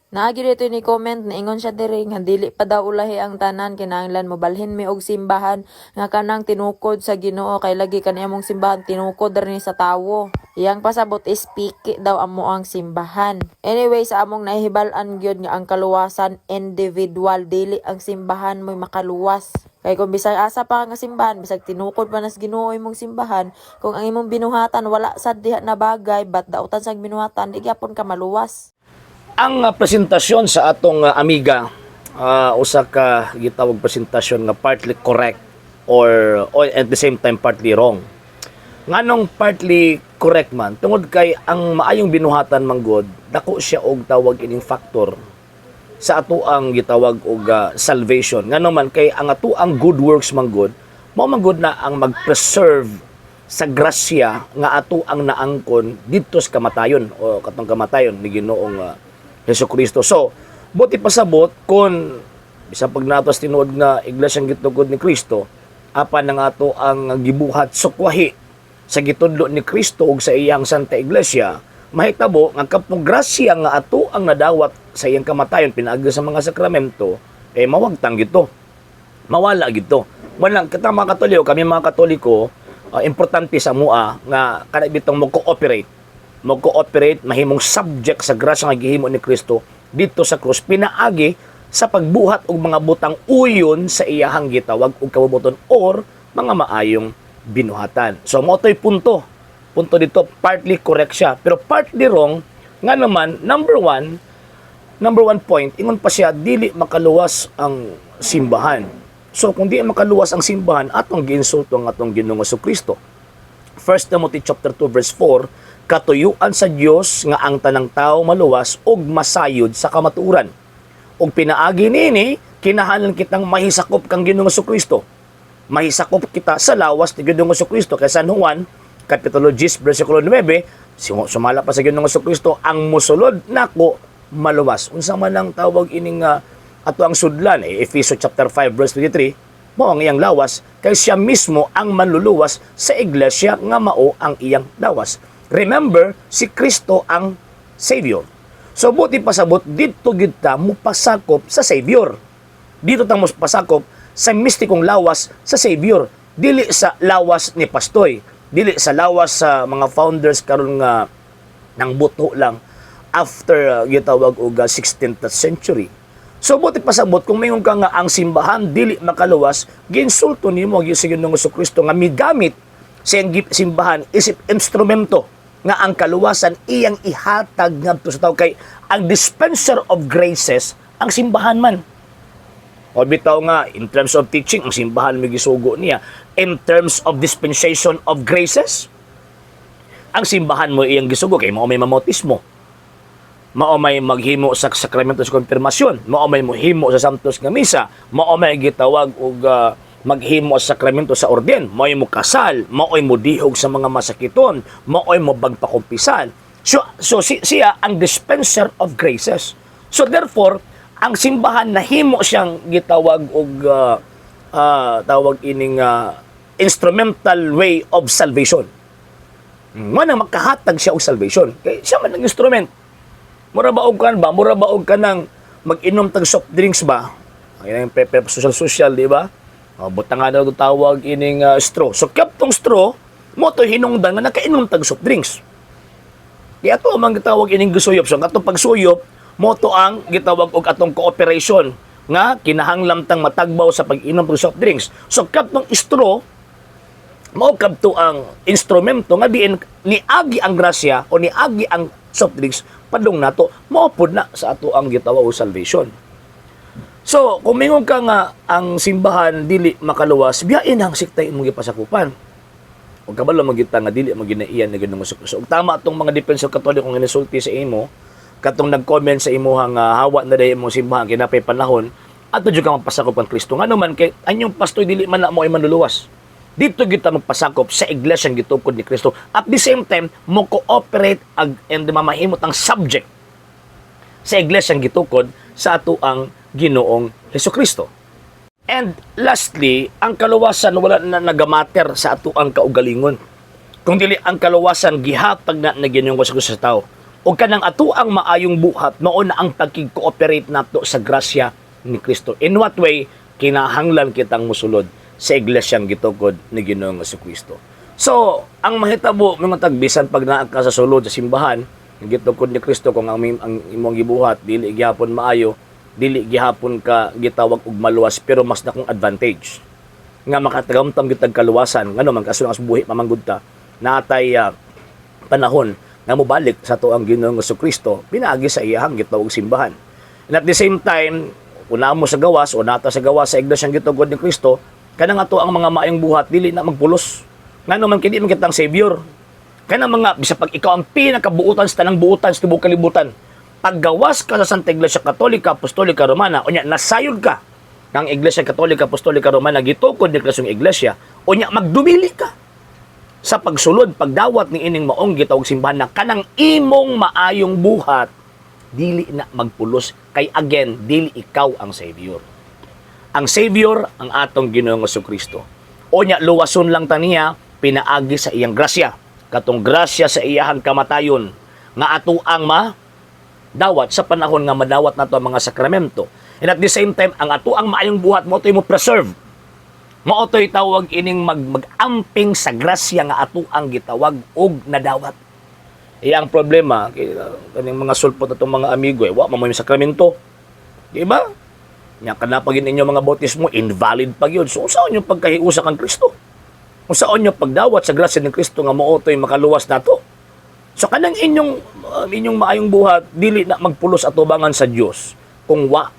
Naagi dito ni comment na ingon siya diri nga dili pa daw ulahi ang tanan kinahanglan mobalhin mi og simbahan nga kanang tinukod sa Ginoo kay lagi kaniya mong simbahan tinukod rin sa tawo. Iyang pasabot is piki daw amo ang simbahan. Anyway, sa among nahibal-an gyud nga ang kaluwasan individual dili ang simbahan mo'y makaluwas. Kay kung bisag asa pa nga simbahan, bisag tinukod pa nas Ginoo imong simbahan, kung ang imong binuhatan wala sad diha na bagay, bat dautan sa binuhatan, di gyapon ka maluwas. Ang presentasyon sa atong amiga, usa ka gitawag presentasyon nga partly correct or at the same time partly wrong. Nganong partly correct man tungod kay ang maayong binuhatan manggod dako siya og tawag ining factor sa ato ang gitawag og salvation. Ngano man kay ang ato ang good works manggod mao manggod na ang mag-preserve sa grasya nga ato ang naangkon didto sa kamatayon o katong kamatayon ni Ginoong Hesukristo. So, buti pasabot kung bisan pag natos tinuod nga iglesyang gitugod ni Kristo, apan nga ato ang gibuhat sukwahi sa gitudlo ni Kristo ug sa iyang Santa Iglesia, mahitabo nga kapong grasya nga ato ang nadawat sa iyang kamatayon pinaagi sa mga sakramento, mawagtang gito. Mawala gito. Walang kita mga Katoliko, kami mga Katoliko, importante sa mua nga kana bitong mag-cooperate, mahimong subject sa grasya nga gihimo ni Kristo dito sa krus, pinaagi sa pagbuhat og mga butang uyon sa iyahang gitawag og kabubuton or mga maayong binuhatan. So mo to'y punto dito, partly correct siya pero partly wrong nga naman. Number one point, ingon pa siya dili makaluwas ang simbahan. So kung di makaluwas ang simbahan, atong giinsulto ang atong Ginoong Jesucristo. 1 Timothy chapter 2 verse 4, katuyuan sa Dios nga ang tanang tao maluwas ug masayod sa kamatuoran. Ug pinaagi nini kinahanglan kitang mahisakop kang Ginoong Jesucristo. Mahisakop kita sa lawas ni Ginoong Jesucristo. Kay San Juan kapitulo 10 bersikulo 9, sumala pa sa Ginoong Jesucristo, ang musulod nako maluwas. Unsa man ang tawag ining ato ang sudlan, Efeso chapter 5 verse 23, mao ang iyang lawas kay siya mismo ang manluluwas sa iglesia nga mao ang iyang lawas. Remember, si Kristo ang Savior. So buti pasabot dito gid ta mo pasakop sa Savior. Dito ta mo pasakop sa mistikong lawas sa Savior, dili sa lawas ni Pastoy, dili sa lawas sa mga founders karon nga nang buto lang after gitawag og 16th century. So buti pasabot kung mayon ka nga ang simbahan dili makaluwas, ginsulto nimo gyud sa Ginoong Jesucristo nga migamit sa simbahan isip instrumento nga ang kaluwasan iyang ihatag ngadto sa tao, kay ang dispenser of graces ang simbahan man. O bitaw nga in terms of teaching ang simbahan may gisugo niya, in terms of dispensation of graces ang simbahan mo iyang gisugo kay mao may mamautismo, mao may maghimo sa sakramento sa konfirmasyon, mao may mohimo sa santos nga misa, mao may gitawag og maghimo sa sakramento sa orden, mao'y mo kasal, mao'y mo dihog sa mga masakiton, mao'y mo bagpakumpisan. So siya ang dispenser of graces. So therefore, ang simbahan nahimo siyang gitawag og tawag ining instrumental way of salvation. Mana makahatag siya og salvation. Kay siya man ang instrument. Mura ba og kanang mag-inom tag soft drinks ba? Ang social, di ba? Butang nga daw tawag ining straw. So, kaptong straw, mo to hinungdan nga nakainom tag soft drinks. Kaya ito ang gitawag ining gusuyop. So, atong pagsuyop, mo to ang gitawag og atong cooperation nga kinahanglan tang matagbaw sa pag-inom tag soft drinks. So, kaptong straw, mao kapto ang instrumento nga diin niagi ang grasya o niagi ang soft drinks padung nato, mao pod na sa ato ang gitawag og salvation. So, kung mingon ka nga ang simbahan dili makaluwas, biyain ang siktay imong gipasakupan. Ug kabalo magita nga dili maginaiyan na Ginoong Jesucristo. Ug tama atong mga defensor Katoliko nga nisulti sa imo, katong nag-comment sa imuhang hawa na dayon imong simbahan kinapay panahon, ato jud ka magpasakop kang Kristo. Ngano man kay anyong pastoy dili man na mo ay manluluwas. Dito kita magpasakop sa iglesyang gitukod ni Kristo. At the same time, mo cooperate and mamahimot ang subject sa iglesyang gitukod sa ato ang Ginoong Hesukristo. And lastly, ang kaluwasan wala na nagamater sa ato ang kaugalingon. Kung dili ang kaluwasan gihatag na Ginoong Hesukristo sa tao. o kanang ato ang maayong buhat mao na ang pagkig-cooperate nato sa grasya ni Kristo. In what way kinahanglan kitang musulod sa iglesyang gitukod ni Ginoong Jesucristo. So, ang mahitabo mga tagbisan pag naa ka sa sulod sa simbahan gitukod ni Kristo kung ang imong gibuhat dili gihapon maayo, dili gihapon ka gitawag og maluwas pero mas dakong advantage nga makatagamtam gitag kaluwasan ngano man kaso nga buhi pamanggod ta natay panahon nga mobalik sa to ang Ginoong Jesucristo pinaagi sa iyahang gitawag simbahan. And at the same time, una mo sa gawas o nata sa gawas sa iglesyang gitugod ni Kristo, kanang ato ang mga maayong buhat dili na magpulos. Ngano man kini man kitang savior. Kanang mga bisa pag ikaw ang pinakabuutan sa tanang buutan sa tibuok kalibutan. Paggawas ka sa Santa Iglesia Katolika Apostolika Romana, unya nasayod ka ng Iglesia Katolika Apostolika Romana gitukod ni Kristong Iglesia, unya magdumili ka sa pagsulod, pagdawat ni ining maong gitawag simbahan na kanang imong maayong buhat dili na magpulos kay again dili ikaw ang savior. Ang savior ang atong Ginoong Jesucristo. Unya luwason lang taniya pinaagi sa iyang grasya. Katong grasya sa iyahang kamatayon nga ato ang dawat sa panahon nga madawat nato ang mga sakramento. And at the same time, ang ato ang maayong buhat mo mo preserve. Mao to'y tawag ining mag-amping sa grasya nga ato ang gitawag og nadawat. Ang problema kaning mga sulpot atong mga amigo wa mo yung sakramento. Di ba? Nya kana pagin inyo mga bautismo invalid pag yun. So saan yung pagkahiusa kang Kristo? Kung saan yung pagdawat sa grasya ng Kristo nga mao to'y makaluwas nato. So kanang inyong maayong buhat dili na magpulos atubangan sa Dios kung wa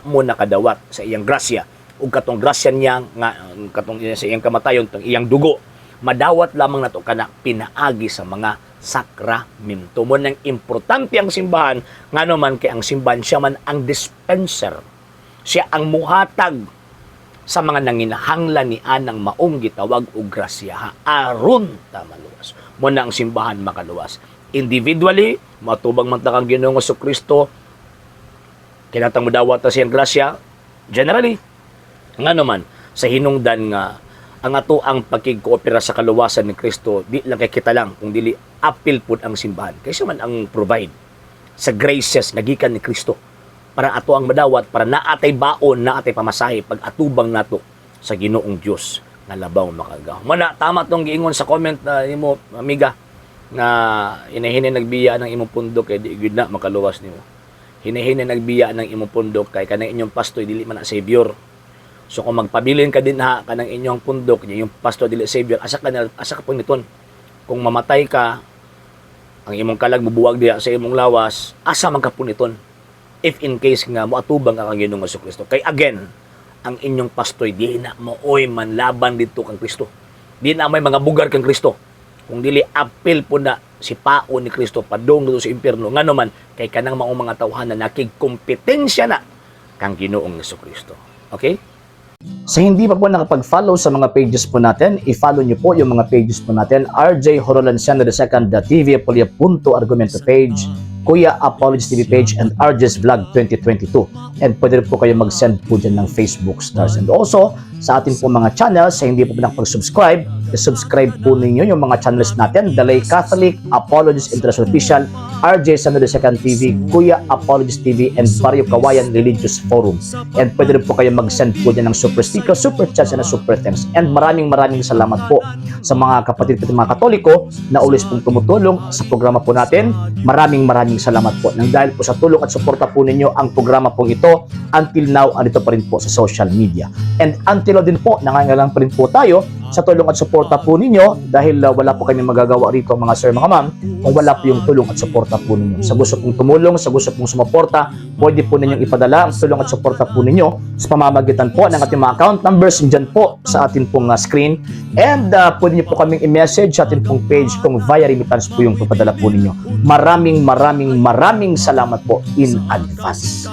mo nakadawat sa iyang grasya ug katong grasya niya nga katong sa iyang kamatayon tong iyang dugo madawat lamang nato kana pinaagi sa mga sakramento. Mo nang importante ang simbahan ngano man kay ang simbahan siya man ang dispenser. Siya ang muhatag sa mga nanginahanglan ni anang maong gitawag og grasya aron ta maluwas. Mo na ang simbahan makaluwas. Individually, matubang man ta kang Ginoong Jesucristo kinatang modawat ta siyang grasya. Generally, ngano man sa hinungdan nga ang ato ang pagkig-koopera sa kaluwasan ni Kristo di lang kay kita lang kung dili apil pud ang simbahan. Kaysa man ang provide sa graces nagikan ni Kristo para ato ang madawat, para naatay baon, naatay pamasahe, pag atubang nato sa Ginoong Diyos na labaw makagaw. Mana, tama tong giingon sa comment na imo, amiga, na hinahina nagbiya ng imong pundok kay di gud na makaluwas nimo. Hinahina nagbiya ng imong pundok kay kanang inyong pastoy dili man na savior. So kung magpabilin ka din ha kanang inyong pundok, yung pastoy dili savior, asa ka puniton. Kung mamatay ka, ang imong kalag mubuwag diha sa imong lawas, asa man ka puniton. If in case nga moatubang ang Ginoong Jesucristo. Kay again, ang inyong pastoy di na mooy manlaban dito kang Kristo. Di na may mga bugar kang Kristo. Kung dili apil po na si pao ni Kristo padong dito sa impierno ngano man kay kanang maong mga tawhan na nakigkompetensya na kang Ginoong Jesucristo. Okay? Sa hindi pa po nakapag-follow sa mga pages po natin, i-follow niyo po yung mga pages po natin. RJ Horolanciano II TV Argumento page, Kuya Apologist TV page, and RJ's Vlog 2022. And pwede rin po kayo mag-send po dyan ng Facebook stars. And also, sa ating po mga channels, sa hindi po nakapag-subscribe, subscribe po ninyo yung mga channels natin, Dalay Catholic, Apologist International Official, RJ Sano II TV, Kuya Apologist TV, and Barrio Kawayan Religious Forum. And pwede rin po kayo mag-send po dyan ng super sticker, super chats, and super thanks. And maraming salamat po sa mga kapatid at mga Katoliko na ulis pong tumutulong sa programa po natin. Maraming salamat po. Nang dahil po sa tulong at suporta po ninyo, ang programa pong ito, until now, andito pa rin po sa social media. And until now din po, nangangailangan pa rin po tayo sa tulong at suporta po ninyo dahil wala po kami magagawa rito mga sir, mga ma'am, kung wala po yung tulong at suporta po ninyo. Sa gusto pong tumulong, sa gusto pong sumuporta, pwede po ninyong ipadala ang tulong at suporta po ninyo sa pamamagitan po ng ating mga account numbers dyan po sa ating pong screen. And pwede nyo po kaming i-message sa ating pong page kung via remittance po yung papadala po ninyo. Maraming salamat po in advance.